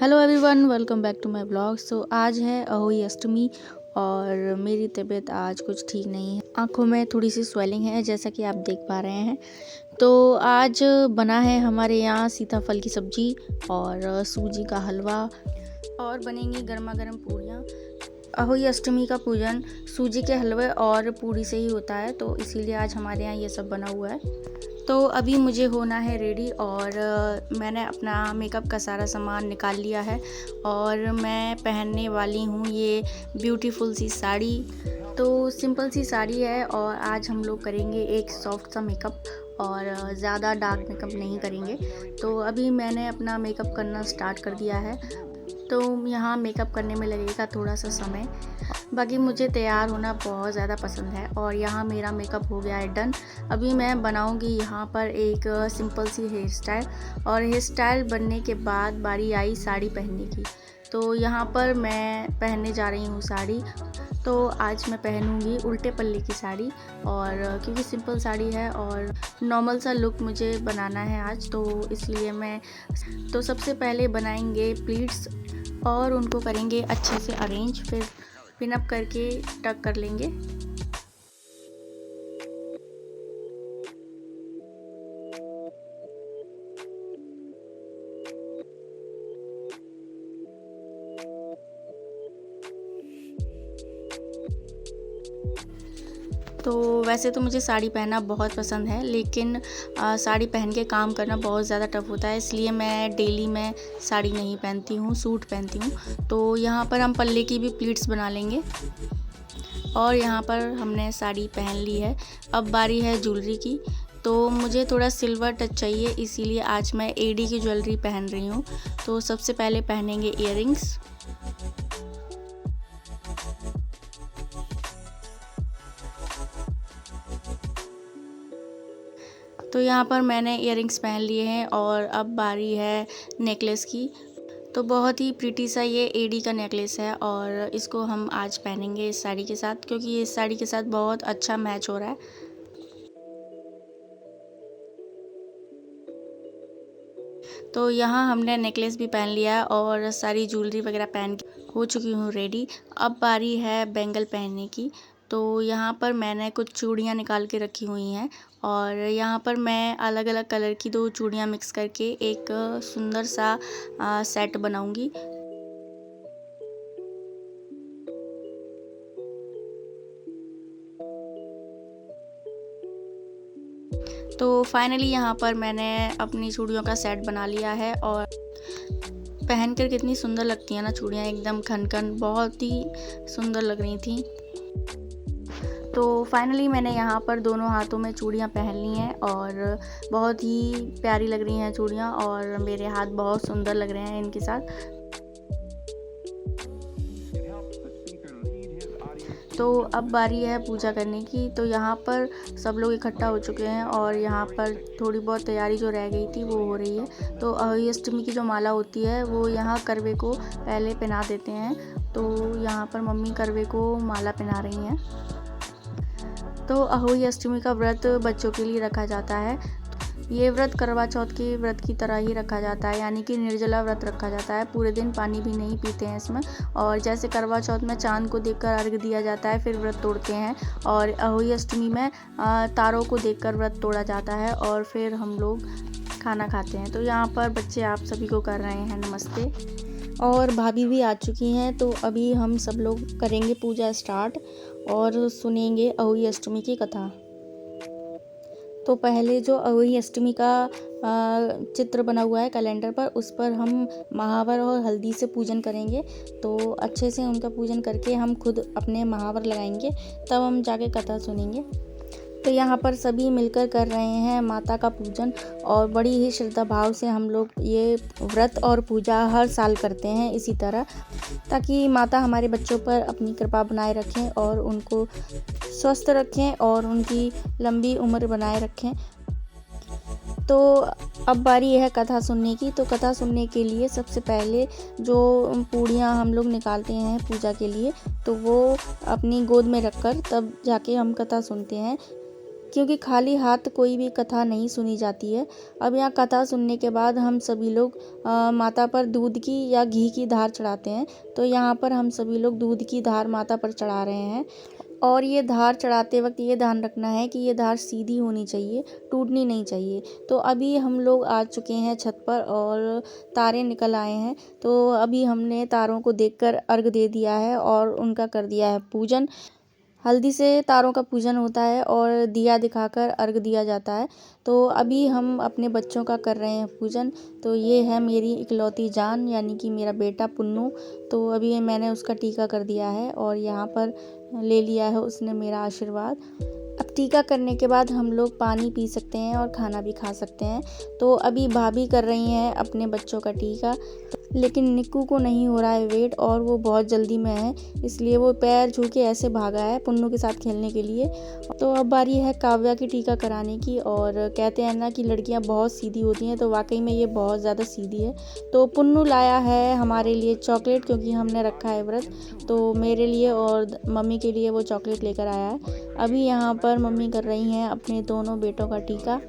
Hello everyone, welcome back to my blog. आज है अहोई अष्टमी और मेरी तबीयत आज कुछ ठीक नहीं है। आंखों में थोड़ी सी स्वेलिंग है, जैसा कि आप देख पा रहे हैं। तो आज बना है हमारे यहाँ सीताफल की सब्जी और सूजी का हलवा और बनेंगी गर्मा गर्म पूड़ियाँ। अहोई अष्टमी का पूजन सूजी के हलवे और पूड़ी से ही होता है, तो इसीलिए आज हमारे यहाँ ये सब बना हुआ है। तो अभी मुझे होना है रेडी और मैंने अपना मेकअप का सारा सामान निकाल लिया है और मैं पहनने वाली हूँ ये ब्यूटीफुल सी साड़ी। तो सिंपल सी साड़ी है और आज हम लोग करेंगे एक सॉफ्ट सा मेकअप और ज़्यादा डार्क मेकअप नहीं करेंगे। तो अभी मैंने अपना मेकअप करना स्टार्ट कर दिया है। तो यहाँ मेकअप करने में लगेगा थोड़ा सा समय। बाकी मुझे तैयार होना बहुत ज़्यादा पसंद है और यहाँ मेरा मेकअप हो गया है डन। अभी मैं बनाऊँगी यहाँ पर एक सिंपल सी हेयर स्टाइल और हेयर स्टाइल बनने के बाद बारी आई साड़ी पहनने की। तो यहाँ पर मैं पहनने जा रही हूँ साड़ी। तो आज मैं पहनूंगी उल्टे पल्ले की साड़ी और क्योंकि सिंपल साड़ी है और नॉर्मल सा लुक मुझे बनाना है आज, तो इसलिए तो सबसे पहले बनाएंगे प्लीट्स और उनको करेंगे अच्छे से अरेंज, फिर पिन अप करके टक कर लेंगे। तो वैसे तो मुझे साड़ी पहनना बहुत पसंद है, लेकिन साड़ी पहन के काम करना बहुत ज़्यादा टफ होता है, इसलिए मैं डेली में साड़ी नहीं पहनती हूँ, सूट पहनती हूँ। तो यहाँ पर हम पल्ले की भी प्लीट्स बना लेंगे और यहाँ पर हमने साड़ी पहन ली है। अब बारी है ज्वेलरी की। तो मुझे थोड़ा सिल्वर टच चाहिए, इसीलिए आज मैं एडी की ज्वेलरी पहन रही हूँ। तो सबसे पहले पहनेंगे इयररिंग्स। तो यहाँ पर मैंने इयररिंग्स पहन लिए हैं और अब बारी है नेकलेस की। तो बहुत ही प्रीटी सा ये एडी का नेकलेस है और इसको हम आज पहनेंगे इस साड़ी के साथ, क्योंकि ये इस साड़ी के साथ बहुत अच्छा मैच हो रहा है। तो यहाँ हमने नेकलेस भी पहन लिया है और सारी ज्वेलरी वगैरह पहन के हो चुकी हूँ रेडी। अब बारी है बैंगल पहनने की। तो यहाँ पर मैंने कुछ चूड़ियाँ निकाल के रखी हुई हैं और यहाँ पर मैं अलग अलग कलर की 2 चूड़ियाँ मिक्स करके एक सुंदर सा सेट बनाऊँगी। तो फाइनली यहाँ पर मैंने अपनी चूड़ियों का सेट बना लिया है और पहनकर कितनी सुंदर लगती हैं ना चूड़ियाँ, एकदम खनखन, बहुत ही सुंदर लग रही थी। तो फाइनली मैंने यहाँ पर दोनों हाथों में चूड़ियाँ पहन ली हैं और बहुत ही प्यारी लग रही हैं चूड़ियाँ और मेरे हाथ बहुत सुंदर लग रहे हैं इनके साथ। तो अब बारी है पूजा करने की। तो यहाँ पर सब लोग इकट्ठा हो चुके हैं और यहाँ पर थोड़ी बहुत तैयारी जो रह गई थी वो हो रही है। तो अहोई अष्टमी की जो माला होती है वो यहाँ करवे को पहले पहना देते हैं। तो यहाँ पर मम्मी करवे को माला पहना रही हैं। तो अहोई अष्टमी का व्रत बच्चों के लिए रखा जाता है। ये व्रत करवा चौथ के व्रत की तरह ही रखा जाता है, यानी कि निर्जला व्रत रखा जाता है। पूरे दिन पानी भी नहीं पीते हैं इसमें। और जैसे करवा चौथ में चांद को देखकर अर्घ दिया जाता है, फिर व्रत तोड़ते हैं, और अहोई अष्टमी में तारों को देखकर व्रत तोड़ा जाता है और फिर हम लोग खाना खाते हैं। तो यहाँ पर बच्चे आप सभी को कर रहे हैं नमस्ते और भाभी भी आ चुकी हैं। तो अभी हम सब लोग करेंगे पूजा स्टार्ट और सुनेंगे अहोई अष्टमी की कथा। तो पहले जो अहोई अष्टमी का चित्र बना हुआ है कैलेंडर पर, उस पर हम महावर और हल्दी से पूजन करेंगे। तो अच्छे से उनका पूजन करके हम खुद अपने महावर लगाएंगे, तब हम जाके कथा सुनेंगे। तो यहाँ पर सभी मिलकर कर रहे हैं माता का पूजन और बड़ी ही श्रद्धा भाव से हम लोग ये व्रत और पूजा हर साल करते हैं इसी तरह, ताकि माता हमारे बच्चों पर अपनी कृपा बनाए रखें और उनको स्वस्थ रखें और उनकी लंबी उम्र बनाए रखें। तो अब बारी है कथा सुनने की। तो कथा सुनने के लिए सबसे पहले जो पूड़ियाँ हम लोग निकालते हैं पूजा के लिए, तो वो अपनी गोद में रखकर तब जाके हम कथा सुनते हैं। क्योंकि खाली हाथ कोई भी कथा नहीं सुनी जाती है। अब यहाँ कथा सुनने के बाद हम सभी लोग माता पर दूध की या घी की धार चढ़ाते हैं। तो यहाँ पर हम सभी लोग दूध की धार माता पर चढ़ा रहे हैं और ये धार चढ़ाते वक्त ये ध्यान रखना है कि ये धार सीधी होनी चाहिए, टूटनी नहीं चाहिए। तो अभी हम लोग आ चुके हैं छत पर और तारे निकल आए हैं। तो अभी हमने तारों को देखकर अर्घ दे दिया है और उनका कर दिया है पूजन। हल्दी से तारों का पूजन होता है और दिया दिखाकर अर्घ दिया जाता है। तो अभी हम अपने बच्चों का कर रहे हैं पूजन। तो ये है मेरी इकलौती जान यानी कि मेरा बेटा पुन्नू। तो अभी मैंने उसका टीका कर दिया है और यहाँ पर ले लिया है उसने मेरा आशीर्वाद। अब टीका करने के बाद हम लोग पानी पी सकते हैं और खाना भी खा सकते हैं। तो अभी भाभी कर रही हैं अपने बच्चों का टीका, लेकिन निक्कू को नहीं हो रहा है वेट और वो बहुत जल्दी में है, इसलिए वो पैर छू के ऐसे भागा है पुन्नू के साथ खेलने के लिए। तो अब बारी है काव्या की टीका कराने की। और कहते हैं ना कि लड़कियां बहुत सीधी होती हैं, तो वाकई में ये बहुत ज़्यादा सीधी है। तो पुन्नू लाया है हमारे लिए चॉकलेट, क्योंकि हमने रखा है व्रत। तो मेरे लिए और मम्मी के लिए वो चॉकलेट लेकर आया है। अभी यहाँ पर मम्मी कर रही हैं अपने दोनों बेटों का टीका।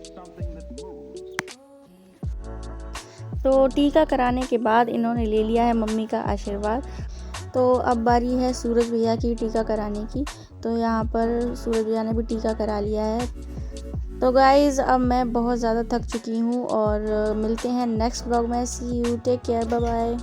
तो टीका कराने के बाद इन्होंने ले लिया है मम्मी का आशीर्वाद। तो अब बारी है सूरज भैया की टीका कराने की। तो यहाँ पर सूरज भैया ने भी टीका करा लिया है। तो गाइज़ अब मैं बहुत ज़्यादा थक चुकी हूँ और मिलते हैं नेक्स्ट ब्लॉग में। See you, take care, bye bye.